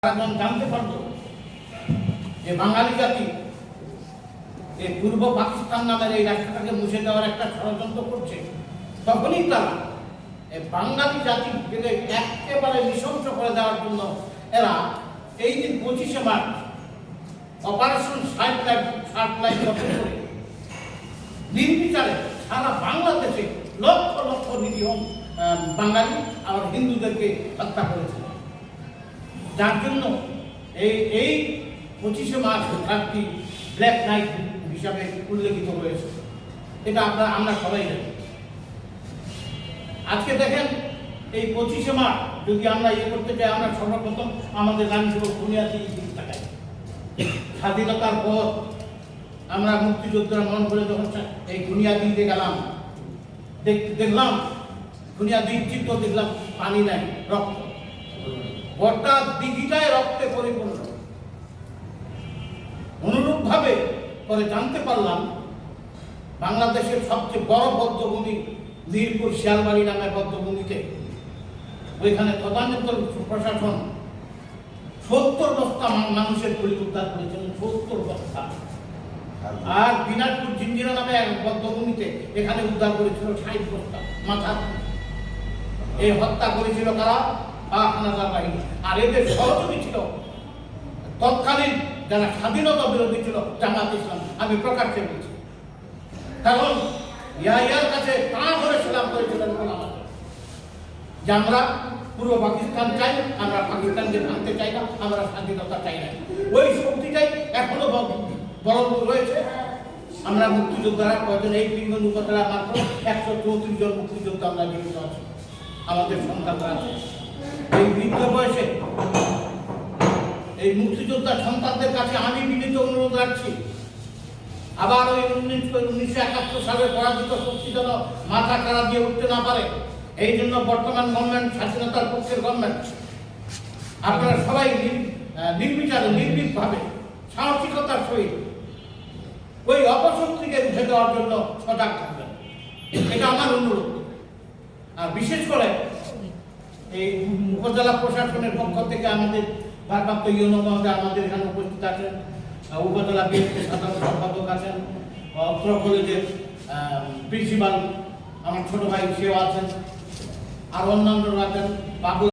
জানতে পারলো যে বাঙালি জাতি এই পূর্ব পাকিস্তান নামের এই রাষ্ট্রটাকে মুছে দেওয়ার একটা ষড়যন্ত্র করছে, তখনই তারা এই বাঙালি জাতিকে একেবারে নৃশংস করে দেওয়ার জন্য এরা এই দিন 25শে মার্চ অপারেশন সার্চলাইট গঠন করে নির্বিচারে সারা বাংলাদেশে লক্ষ লক্ষ নিরীহ বাঙালি আর হিন্দুদেরকে হত্যা করেছে। যার জন্য এই 25শে মার্চ রাতটি ব্ল্যাক নাইট হিসাবে উল্লেখিত হয়েছে। এটা আমরা সবাই জানি। আজকে দেখেন এই 25শে মার্চ যদি আমরা করতে চাই, আমরা সর্বপ্রথম আমাদের গানগুলো বুনিয়াদি দিক তাকাই। স্বাধীনতার পর আমরা মুক্তিযোদ্ধারা মন করে যখন এই বুনিয়াদিতে গেলাম, দেখলাম বুনিয়াদির চিত্র, দেখলাম পানি নাই, রক্ত, গোটা দিঘিটায় রক্তে পরিপূর্ণ। অনুরূপভাবে করে জানতে পারলাম বাংলাদেশের সবচেয়ে বড় বদ্ধভূমি মিরপুর শিয়ালবাড়ি নামে বদ্ধভূমিতে ওইখানে তদানীন্তন প্রশাসন 70 বস্তা মানুষের গুলি উদ্ধার করেছিলেন, 70 বস্তা। আর দিনাজপুর জিঞ্জিরা নামে এক বদ্ধভূমিতে এখানে উদ্ধার করেছিল 60 বস্তা মাথা। এই হত্যা করেছিল কারা? পাক-হানাদার বাহিনী। আর এদের সহযোগী ছিল তৎকালীন যারা স্বাধীনতা বিরোধী ছিল, জামাত ইসলাম। আমি প্রকাশ্যে বলছি, কারণ ইয়াহিয়ার কাছে কান ধরে সালাম করেছিলেন যে আমরা পূর্ব পাকিস্তান চাই, আমরা পাকিস্তানকে ভাঙতে চাই না, আমরা স্বাধীনতা চাই না। ওই শক্তিটাই এখনো বড় রয়েছে। আমরা মুক্তিযোদ্ধারা কজন, এই পিঙ্গন উপজেলা মাত্র 134 জন মুক্তিযোদ্ধা আমরা জীবিত আছি, আমাদের সন্তানরা আছে। এই বৃদ্ধ বয়সে এই মুক্তিযোদ্ধা সন্তানদের কাছে আমি বিনীত অনুরোধ রাখছি, আবার ওই 1971 সালে পরাজিত শক্তি যেন মাথা কারা দিয়ে উঠতে না পারে। এই জন্য বর্তমান গভর্নমেন্ট, স্বাধীনতার পক্ষের গভর্নমেন্ট, আপনারা সবাই নির্বিচারে নির্ভীকভাবে সাহসিকতার সহিত ওই অপশক্তিকে রুখে দেওয়ার জন্য সজাগ থাকবেন, এটা আমার অনুরোধ। আর বিশেষ করে এই উপজেলা প্রশাসনের পক্ষ থেকে আমাদের ভারপ্রাপ্ত ইউনো মহোদয় আমাদের এখানে উপস্থিত আছেন, উপজেলা বিএনপি সাধারণ সম্পাদক আছেন, অত্র কলেজের প্রিন্সিপাল আমার ছোট ভাই সেও আছেন, আর অন্যান্যরা আছেন, বাবু